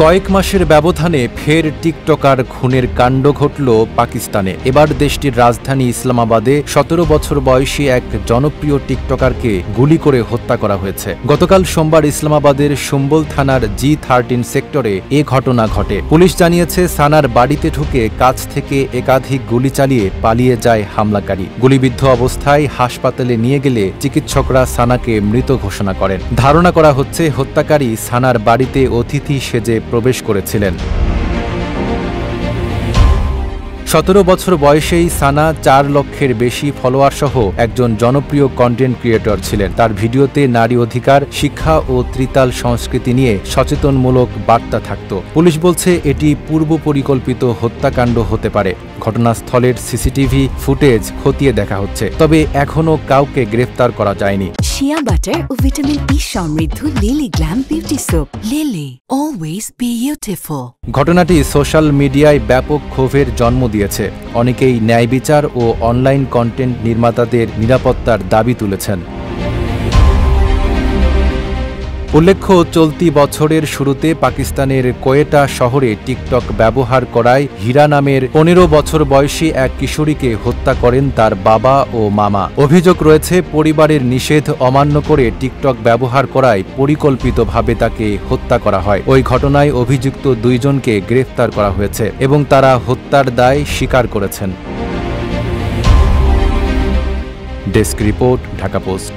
কয়েক মাসের ব্যবধানে ফের টিকটকার খুনের কাণ্ড ঘটল পাকিস্তানে। এবার দেশটির রাজধানী ইসলামাবাদে ১৭ বছর বয়সী এক জনপ্রিয় টিকটকারকে গুলি করে হত্যা করা হয়েছে। গতকাল সোমবার ইসলামাবাদের সুম্বল থানার G13 সেক্টরে এ ঘটনা ঘটে। পুলিশ জানিয়েছে, সানার বাড়িতে ঢুকে কাছ থেকে একাধিক গুলি চালিয়ে পালিয়ে যায় হামলাকারী। গুলিবিদ্ধ অবস্থায় হাসপাতালে নিয়ে গেলে চিকিৎসকরা সানাকে মৃত ঘোষণা করেন। ধারণা করা হচ্ছে, হত্যাকারী সানার বাড়িতে অতিথি সেজে প্রবেশ করেছিলেন। ১৭ বছর বয়সেই সানা ৪ লক্ষের বেশি ফলোয়ার সহ একজন জনপ্রিয় কন্টেন্ট ক্রিয়েটর ছিলেন। তার ভিডিওতে নারী অধিকার, শিক্ষা ও ত্রিতাল সংস্কৃতি নিয়ে সচেতনমূলক বার্তা থাকত। পুলিশ বলছে, এটি পূর্ব পরিকল্পিত হত্যাকাণ্ড হতে পারে। ঘটনাস্থলের সিসিটিভি ফুটেজ খতিয়ে দেখা হচ্ছে, তবে এখনও কাউকে গ্রেফতার করা যায়নি। শিয়া বাটার ও ভিটামিন ই সমৃদ্ধ lily glam beauty soap. Lily, always beautiful. ঘটনাটি সোশ্যাল মিডিয়ায় ব্যাপক ক্ষোভের জন্ম দিয়েছে। অনেকেই ন্যায় বিচার ও অনলাইন কন্টেন্ট নির্মাতাদের নিরাপত্তার দাবি তুলেছেন। উল্লেখ্য, চলতি বছরের শুরুতে পাকিস্তানের কোয়েটা শহরে টিকটক ব্যবহার করায় হীরা নামের ১৫ বছর বয়সী এক কিশোরীকে হত্যা করেন তার বাবা ও মামা। অভিযোগ রয়েছে, পরিবারের নিষেধ অমান্য করে টিকটক ব্যবহার করায় পরিকল্পিতভাবে তাকে হত্যা করা হয়। ওই ঘটনায় অভিযুক্ত ২ জনকে গ্রেফতার করা হয়েছে এবং তারা হত্যার দায় স্বীকার করেছেন। Desk report, Dhaka post.